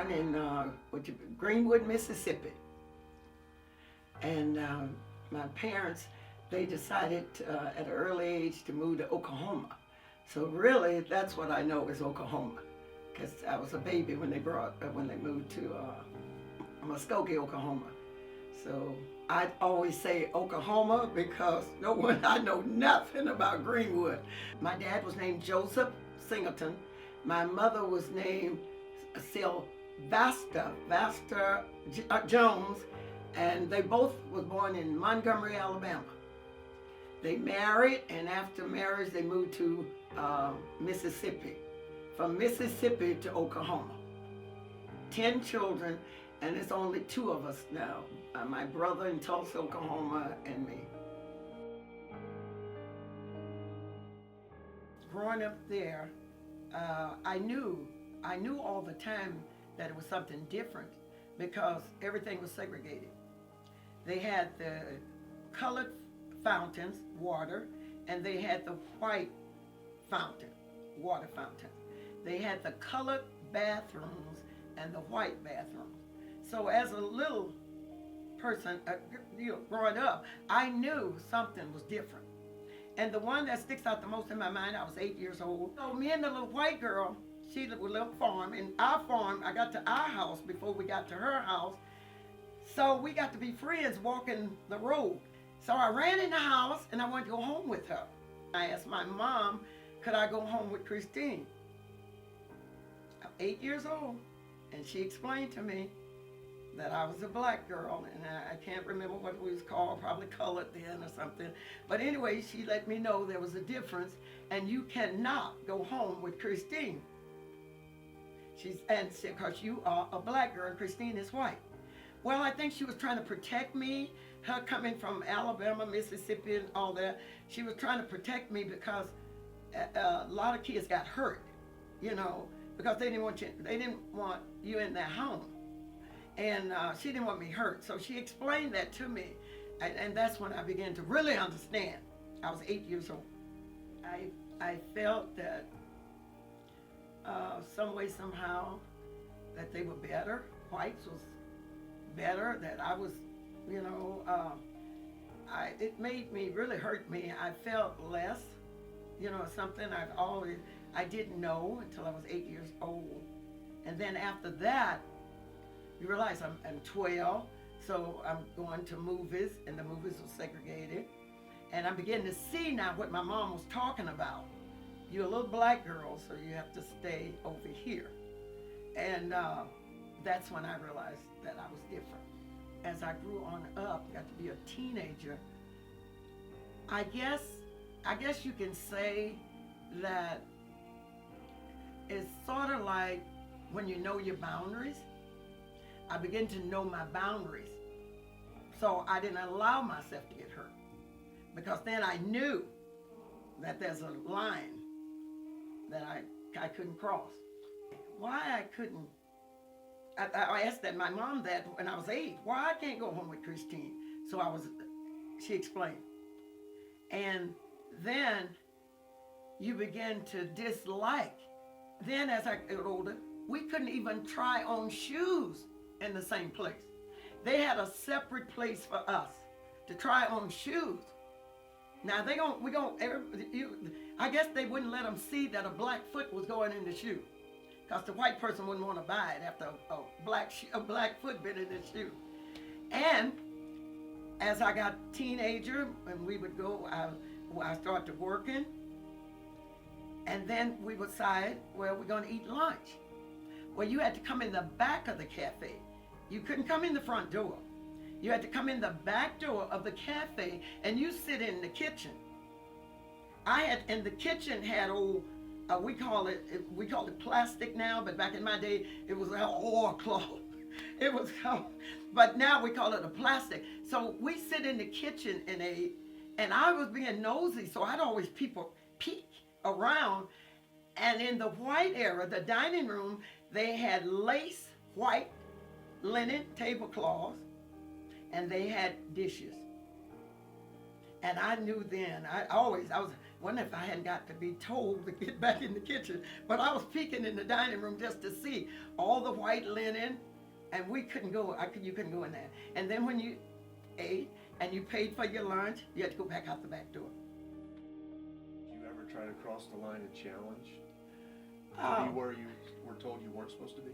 born in Greenwood, Mississippi. And my parents, they decided at an early age to move to Oklahoma. So really, that's what I know is Oklahoma, because I was a baby when they moved to Muskogee, Oklahoma. So I'd always say Oklahoma because I know nothing about Greenwood. My dad was named Joseph Singleton. My mother was named Sylvester Jones, and they both were born in Montgomery, Alabama. They married, and after marriage, they moved to Mississippi. From Mississippi to Oklahoma. 10 children, and it's only 2 of us now. My brother in Tulsa, Oklahoma, and me. Growing up there, I knew all the time that it was something different because everything was segregated. They had the colored fountains, water, and they had the white fountain, water fountain. They had the colored bathrooms and the white bathrooms. So as a little person, growing up, I knew something was different. And the one that sticks out the most in my mind, I was 8 years old. So me and the little white girl, she lived with a little farm. And our farm, I got to our house before we got to her house. So we got to be friends walking the road. So I ran in the house and I wanted to go home with her. I asked my mom, could I go home with Christine? I'm 8 years old. And she explained to me that I was a black girl, and I can't remember what it was called, probably colored then or something. But anyway, she let me know there was a difference, and you cannot go home with Christine. She said, because you are a black girl, and Christine is white. Well, I think she was trying to protect me. Her coming from Alabama, Mississippi, and all that, she was trying to protect me because a lot of kids got hurt, because they didn't want you in their home. And she didn't want me hurt. So she explained that to me. And that's when I began to really understand. I was 8 years old. I felt that some way, somehow, that they were better. Whites was better, that I was, it made me, really hurt me. I felt less, something I didn't know until I was 8 years old. And then after that, you realize I'm 12, so I'm going to movies, and the movies were segregated. And I'm beginning to see now what my mom was talking about. You're a little black girl, so you have to stay over here. And that's when I realized that I was different. As I grew on up, got to be a teenager, I guess you can say that it's sort of like when you know your boundaries. I began to know my boundaries. So I didn't allow myself to get hurt. Because then I knew that there's a line that I couldn't cross. Why I couldn't, I asked my mom that when I was 8, why I can't go home with Christine? So she explained. And then you begin to dislike. Then as I got older, we couldn't even try on shoes in the same place. They had a separate place for us to try on shoes. Now I guess they wouldn't let them see that a black foot was going in the shoe, because the white person wouldn't want to buy it after a black foot been in the shoe. And as I got teenager, and we would go, I started working, and then we would decide, well, we're going to eat lunch. Well, you had to come in the back of the cafe. You couldn't come in the front door. You had to come in the back door of the cafe, and you sit in the kitchen. And the kitchen had we call it plastic now, but back in my day, it was an oilcloth. It was, but now we call it a plastic. So we sit in the kitchen and I was being nosy, so I'd always peek around. And in the white era, the dining room, they had lace white linen tablecloths, and they had dishes. And I knew then, I was wondering if I hadn't got to be told to get back in the kitchen, but I was peeking in the dining room just to see all the white linen, and we couldn't go, you couldn't go in there. And then when you ate and you paid for your lunch, you had to go back out the back door. Did you ever try to cross the line and challenge to Oh. be where you were told you weren't supposed to be?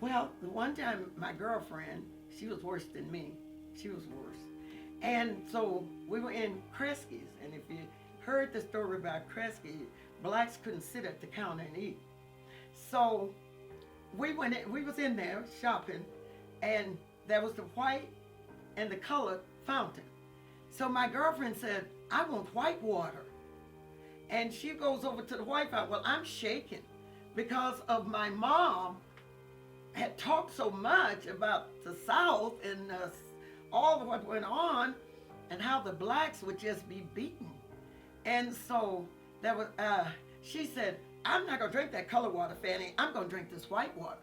Well, the one time my girlfriend, she was worse than me. She was worse. And so we were in Kresge's, and if you heard the story about Kresge, blacks couldn't sit at the counter and eat. So we was in there shopping, and there was the white and the colored fountain. So my girlfriend said, I want white water. And she goes over to the white fountain. Well, I'm shaking because of my mom had talked so much about the South and all of what went on and how the blacks would just be beaten. And so there was, she said, I'm not gonna drink that color water, Fanny. I'm gonna drink this white water.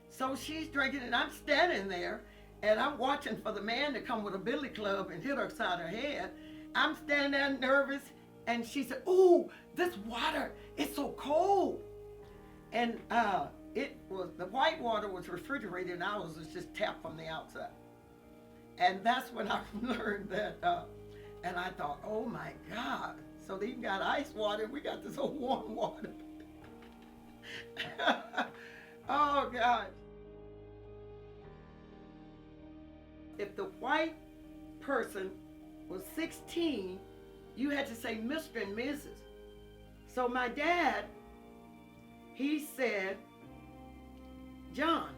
So she's drinking it, and I'm standing there, and I'm watching for the man to come with a billy club and hit her upside her head. I'm standing there nervous, and she said, ooh, this water, it's so cold. And the white water was refrigerated, and ours was just tapped from the outside. And that's when I learned that, and I thought, oh my God. So they even got ice water, and we got this old warm water. Oh God. If the white person was 16, you had to say Mr. and Mrs. So my dad, he said, John.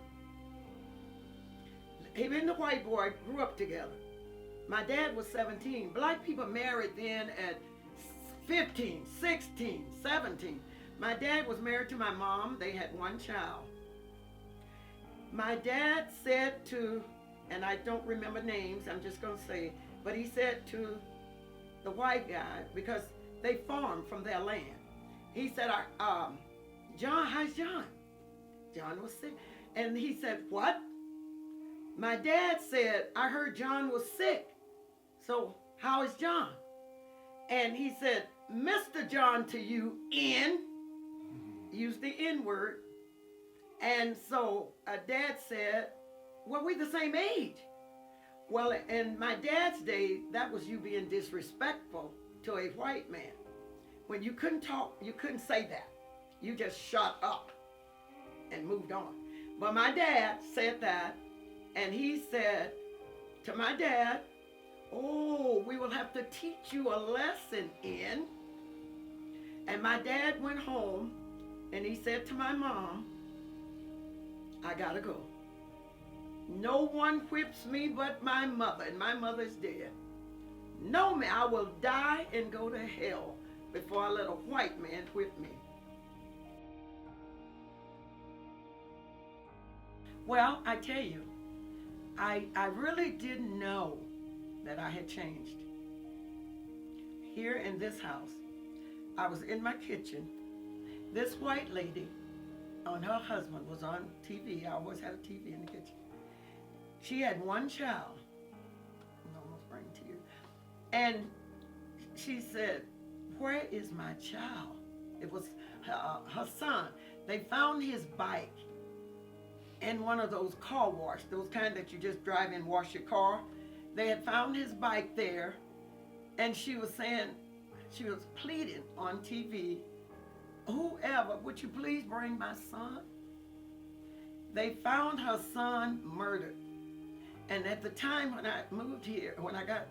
Him and the white boy grew up together. My dad was 17. Black people married then at 15, 16, 17. My dad was married to my mom. They had one child. My dad said to, and I don't remember names, I'm just going to say, but he said to the white guy, because they farmed from their land. He said, John, how's John? John was sick. And he said, what? My dad said, I heard John was sick. So how is John? And he said, Mr. John to you, N. Used the N word. And so Dad said, well, we the same age. Well, in my dad's day, that was you being disrespectful to a white man. When you couldn't talk, you couldn't say that. You just shut up and moved on. But my dad said that, and he said to my dad, oh, we will have to teach you a lesson in. And my dad went home, and he said to my mom, I gotta go. No one whips me but my mother, and my mother's dead. No, man, I will die and go to hell before I let a white man whip me. Well, I tell you, I really didn't know that I had changed. Here in this house, I was in my kitchen. This white lady and her husband was on TV. I always had a TV in the kitchen. She had one child. I'm almost bringing tears. And she said, where is my child? It was her son. They found his bike in one of those car wash, those kind that you just drive in, wash your car. They had found his bike there, and she was saying, she was pleading on TV, whoever, would you please bring my son? They found her son murdered. And at the time when I moved here, when I got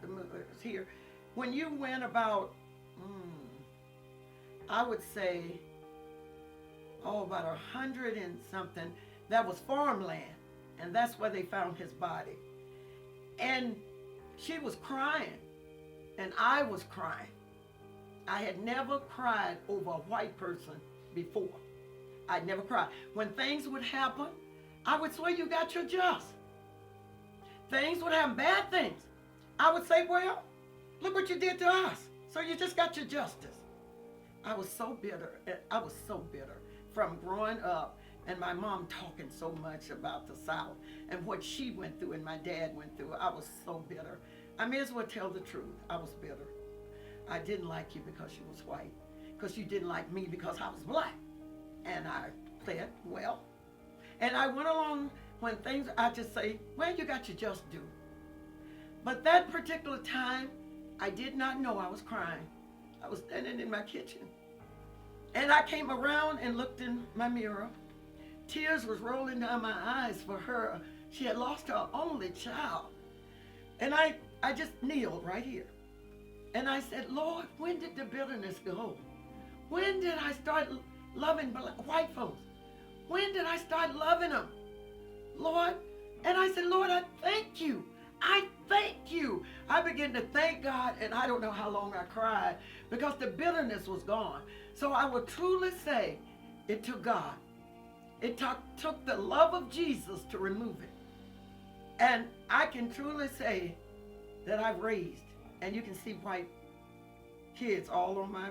here, when you went about, I would say, about 100 and something, that was farmland. And that's where they found his body. And she was crying, and I was crying. I had never cried over a white person before. I'd never cried. When things would happen, I would swear you got your just. Things would happen, bad things. I would say, well, look what you did to us. So you just got your justice. I was so bitter. I was so bitter from growing up and my mom talking so much about the South and what she went through and my dad went through. I was so bitter. I may as well tell the truth. I was bitter. I didn't like you because you was white, because you didn't like me because I was black. And I said, well, and I went along when things, I just say, well, you got your just due. But that particular time, I did not know I was crying. I was standing in my kitchen. And I came around and looked in my mirror. Tears was rolling down my eyes for her. She had lost her only child. And I just kneeled right here. And I said, Lord, when did the bitterness go? When did I start loving white folks? When did I start loving them? Lord, and I said, Lord, I thank you. I thank you. I began to thank God, and I don't know how long I cried because the bitterness was gone. So I will truly say it took God. It took the love of Jesus to remove it. And I can truly say that I've raised, and you can see white kids all on my,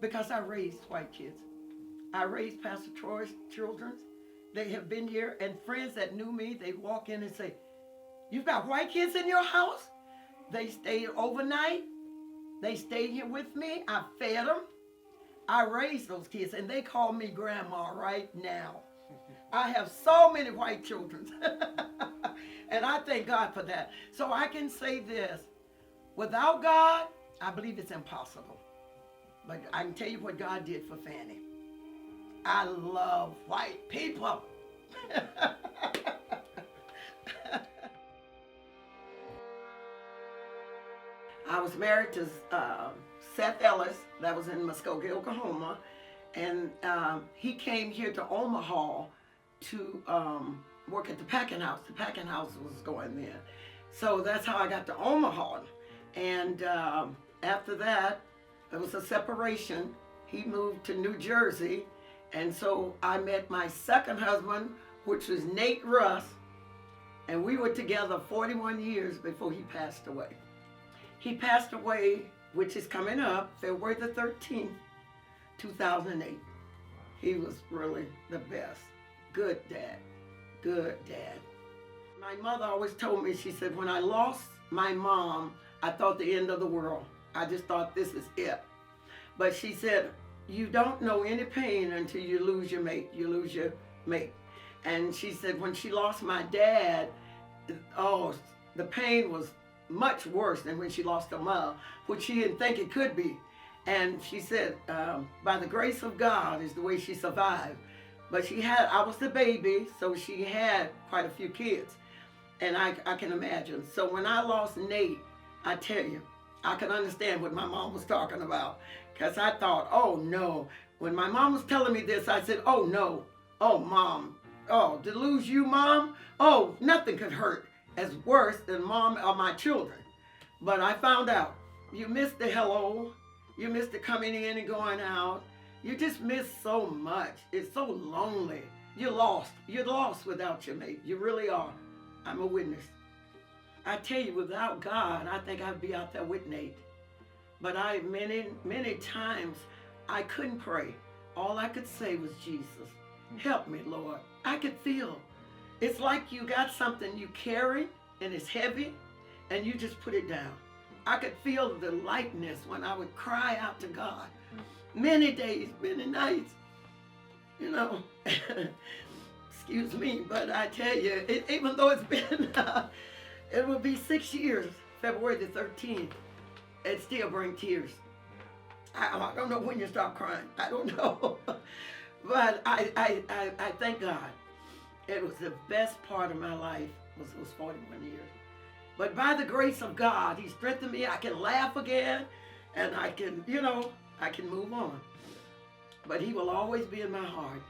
because I raised white kids. I raised Pastor Troy's children. They have been here, and friends that knew me, they walk in and say, you've got white kids in your house? They stayed overnight. They stayed here with me. I fed them. I raised those kids, and they call me grandma right now. I have so many white children, and I thank God for that. So I can say this, without God, I believe it's impossible. But I can tell you what God did for Fanny. I love white people. I was married to Seth Ellis, that was in Muskogee, Oklahoma, and he came here to Omaha to work at the packing house. The packing house was going there. So that's how I got to Omaha. And after that, there was a separation. He moved to New Jersey. And so I met my second husband, which was Nate Russ. And we were together 41 years before he passed away. He passed away, which is coming up, February the 13th, 2008. He was really the best. Good dad. Good dad. My mother always told me, she said, when I lost my mom, I thought the end of the world. I just thought this is it. But she said, you don't know any pain until you lose your mate. You lose your mate. And she said when she lost my dad, oh, the pain was much worse than when she lost her mother, which she didn't think it could be. And she said, by the grace of God is the way she survived. But I was the baby, so she had quite a few kids. And I can imagine. So when I lost Nate, I tell you, I could understand what my mom was talking about. Because I thought, oh no. When my mom was telling me this, I said, oh no. Oh, Mom. Oh, to lose you, Mom? Oh, nothing could hurt as worse than Mom or my children. But I found out, you missed the hello. You missed the coming in and going out. You just miss so much. It's so lonely. You're lost. You're lost without your mate. You really are. I'm a witness. I tell you, without God, I think I'd be out there with Nate. But many times, I couldn't pray. All I could say was, Jesus, help me, Lord. I could feel. It's like you got something you carry, and it's heavy, and you just put it down. I could feel the lightness when I would cry out to God. Many days, many nights, you know. Excuse me, but I tell you, even though it's been, it will be 6 years, February the 13th, it still brings tears. I don't know when you stop crying. I don't know. But I thank God. It was the best part of my life, was those 41 years. But by the grace of God, He strengthened me. I can laugh again, and I can, I can move on. But He will always be in my heart.